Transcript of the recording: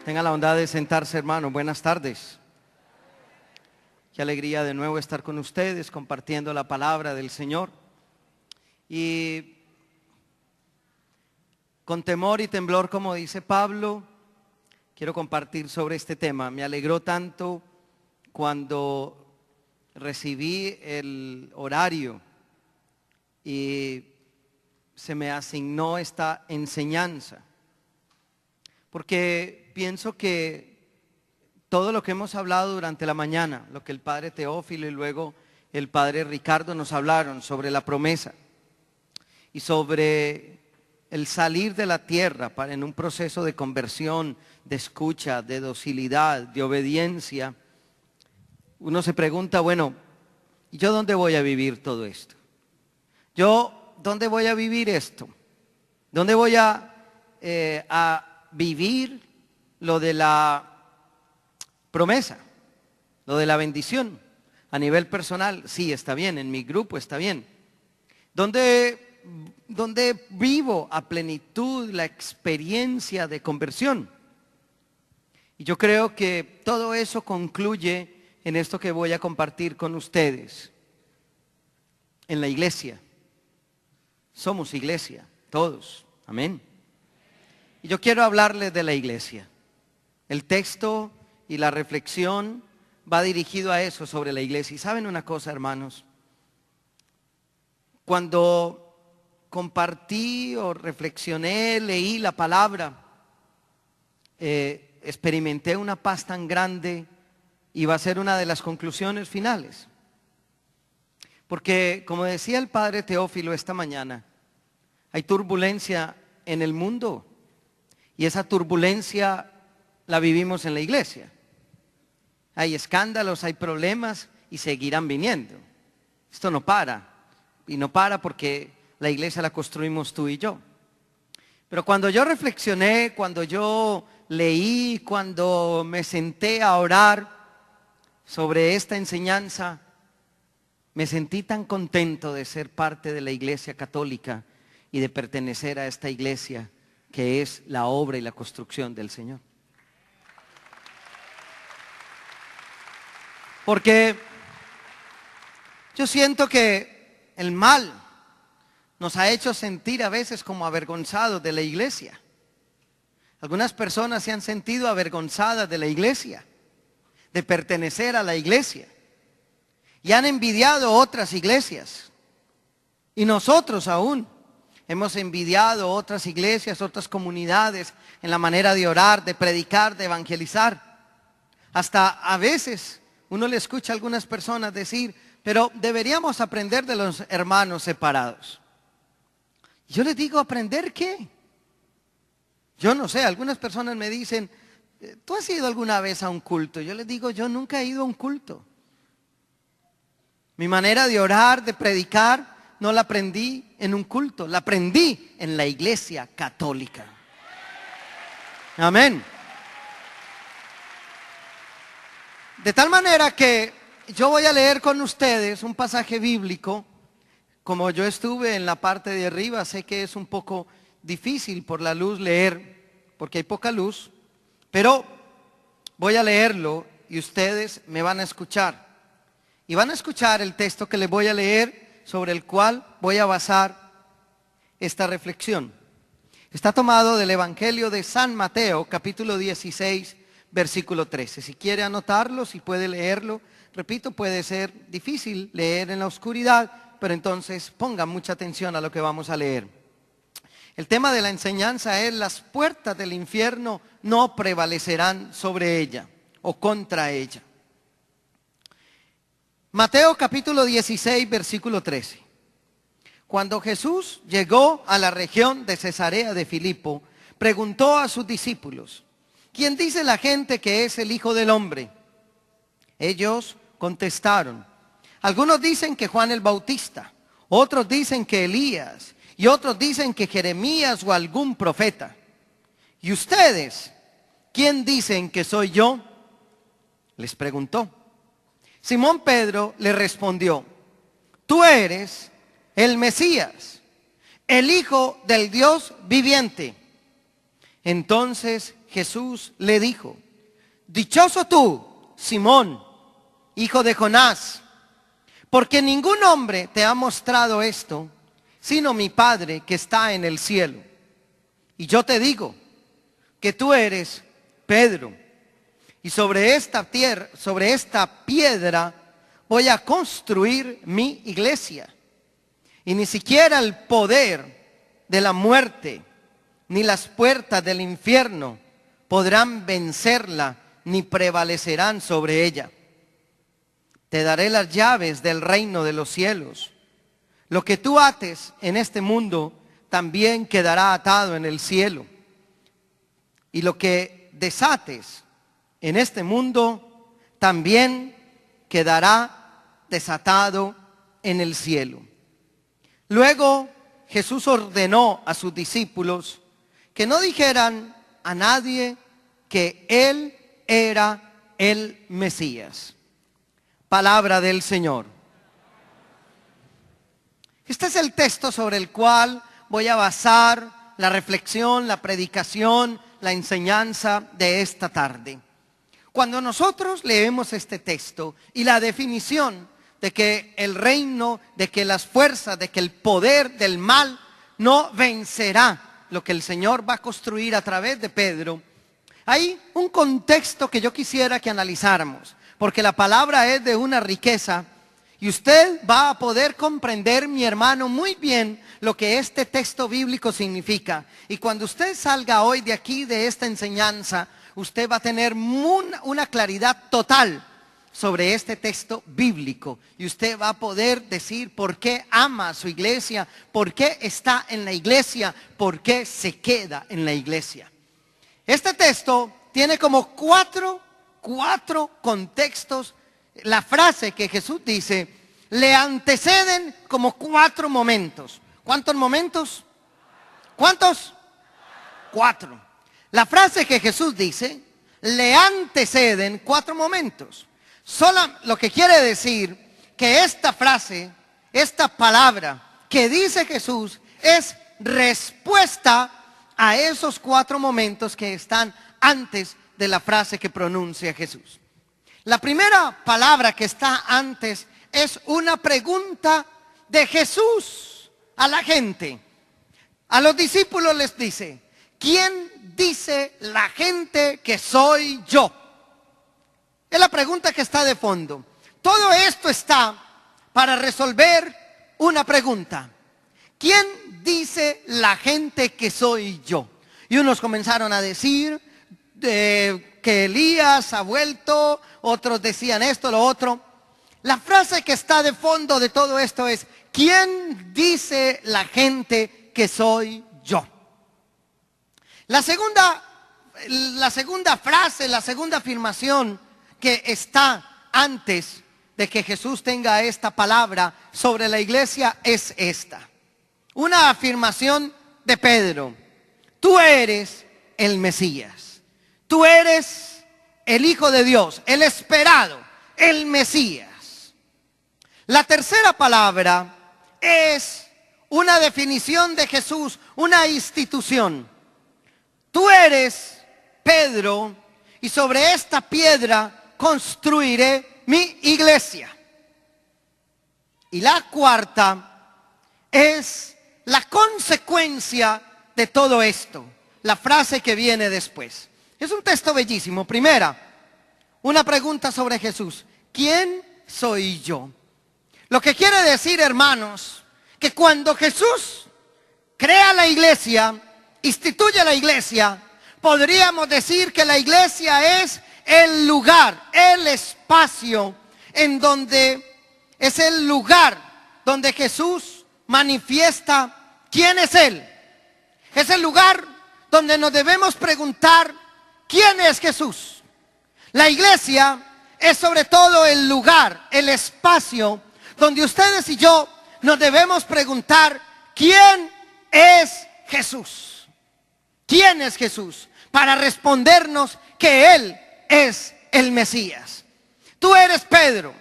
Tenga la bondad de sentarse, hermano. Buenas tardes. Qué alegría de nuevo estar con ustedes compartiendo la palabra del Señor. Y con temor y temblor, como dice Pablo, quiero compartir sobre este tema. Me alegró tanto cuando recibí el horario y se me asignó esta enseñanza. Porque pienso que todo lo que hemos hablado durante la mañana, lo que el padre Teófilo y luego el padre Ricardo nos hablaron sobre la promesa y sobre el salir de la tierra en un proceso de conversión, de escucha, de docilidad, de obediencia, uno se pregunta, bueno, ¿y yo dónde voy a vivir todo esto? ¿Yo dónde voy a vivir esto? ¿Dónde voy a vivir lo de la promesa, lo de la bendición a nivel personal? Sí, está bien, en mi grupo está bien. ¿Dónde vivo a plenitud la experiencia de conversión? Y yo creo que todo eso concluye en esto que voy a compartir con ustedes. En la iglesia. Somos iglesia, todos. Amén. Y yo quiero hablarles de la iglesia. El texto y la reflexión va dirigido a eso, sobre la iglesia. Y saben una cosa, hermanos, cuando compartí o reflexioné, leí la palabra, experimenté una paz tan grande y va a ser una de las conclusiones finales. Porque, como decía el padre Teófilo esta mañana, hay turbulencia en el mundo y esa turbulencia la vivimos en la iglesia. Hay escándalos, hay problemas y seguirán viniendo. Esto no para. Y no para porque la iglesia la construimos tú y yo. Pero cuando yo reflexioné, cuando yo leí, cuando me senté a orar sobre esta enseñanza, me sentí tan contento de ser parte de la iglesia católica y de pertenecer a esta iglesia que es la obra y la construcción del Señor. Porque yo siento que el mal nos ha hecho sentir a veces como avergonzados de la iglesia. Algunas personas se han sentido avergonzadas de la iglesia, de pertenecer a la iglesia, y han envidiado otras iglesias. Y nosotros aún hemos envidiado otras iglesias, otras comunidades en la manera de orar, de predicar, de evangelizar. Hasta a veces uno le escucha a algunas personas decir, pero deberíamos aprender de los hermanos separados. Yo les digo, ¿aprender qué? Yo no sé, algunas personas me dicen, ¿tú has ido alguna vez a un culto? Yo les digo, yo nunca he ido a un culto. Mi manera de orar, de predicar, no la aprendí en un culto, la aprendí en la iglesia católica. Amén. De tal manera que yo voy a leer con ustedes un pasaje bíblico. Como yo estuve en la parte de arriba, sé que es un poco difícil por la luz leer, porque hay poca luz, pero voy a leerlo y ustedes me van a escuchar. Y van a escuchar el texto que les voy a leer, sobre el cual voy a basar esta reflexión. Está tomado del Evangelio de San Mateo, capítulo 16, versículo 13. Si quiere anotarlo, si puede leerlo. Repito, puede ser difícil leer en la oscuridad, pero entonces pongan mucha atención a lo que vamos a leer. El tema de la enseñanza es: las puertas del infierno no prevalecerán sobre ella o contra ella. Mateo capítulo 16, versículo 13. Cuando Jesús llegó a la región de Cesarea de Filipo, preguntó a sus discípulos, ¿quién dice la gente que es el Hijo del Hombre? Ellos contestaron, algunos dicen que Juan el Bautista, otros dicen que Elías, y otros dicen que Jeremías o algún profeta. ¿Y ustedes, quién dicen que soy yo? Les preguntó. Simón Pedro le respondió, tú eres el Mesías, el Hijo del Dios viviente. Entonces Jesús le dijo: dichoso tú, Simón, hijo de Jonás, porque ningún hombre te ha mostrado esto, sino mi Padre que está en el cielo. Y yo te digo que tú eres Pedro, y sobre esta piedra voy a construir mi iglesia. Y ni siquiera el poder de la muerte, ni las puertas del infierno podrán vencerla, ni prevalecerán sobre ella. Te daré las llaves del reino de los cielos. Lo que tú ates en este mundo también quedará atado en el cielo. Y lo que desates en este mundo también quedará desatado en el cielo. Luego Jesús ordenó a sus discípulos que no dijeran a nadie que Él era el Mesías. Palabra del Señor. Este es el texto sobre el cual voy a basar la reflexión, la predicación, la enseñanza de esta tarde. Cuando nosotros leemos este texto y la definición de que el reino, de que las fuerzas, de que el poder del mal no vencerá lo que el Señor va a construir a través de Pedro, hay un contexto que yo quisiera que analizáramos, porque la palabra es de una riqueza y usted va a poder comprender, mi hermano, muy bien lo que este texto bíblico significa. Y cuando usted salga hoy de aquí, de esta enseñanza, usted va a tener una claridad total sobre este texto bíblico. Y usted va a poder decir por qué ama a su iglesia, por qué está en la iglesia, por qué se queda en la iglesia. Este texto tiene como cuatro contextos. La frase que Jesús dice le anteceden como 4 momentos. ¿Cuántos momentos? ¿Cuántos? 4. La frase que Jesús dice le anteceden 4 momentos. Lo que quiere decir que esta frase, esta palabra que dice Jesús es respuesta a esos 4 momentos que están antes de la frase que pronuncia Jesús. La primera palabra que está antes es una pregunta de Jesús a la gente. A los discípulos les dice: ¿quién dice la gente que soy yo? Es la pregunta que está de fondo. Todo esto está para resolver una pregunta: ¿quién dice la gente que soy yo? Y unos comenzaron a decir que Elías ha vuelto, otros decían esto, lo otro. La frase que está de fondo de todo esto es: ¿quién dice la gente que soy yo? La segunda frase, la segunda afirmación que está antes de que Jesús tenga esta palabra sobre la iglesia es esta. Una afirmación de Pedro: tú eres el Mesías. Tú eres el Hijo de Dios, el esperado, el Mesías. La tercera palabra es una definición de Jesús, una institución. Tú eres Pedro, y sobre esta piedra construiré mi iglesia. Y la cuarta es la consecuencia de todo esto, la frase que viene después. Es un texto bellísimo. Primera, una pregunta sobre Jesús: ¿quién soy yo? Lo que quiere decir, hermanos, que cuando Jesús crea la iglesia, instituye la iglesia, podríamos decir que la iglesia es el lugar, el espacio en donde es el lugar donde Jesús manifiesta quién es Él. Es el lugar donde nos debemos preguntar ¿quién es Jesús? La iglesia es sobre todo el lugar, el espacio donde ustedes y yo nos debemos preguntar ¿quién es Jesús? ¿Quién es Jesús? Para respondernos que Él es el Mesías. Tú eres Pedro,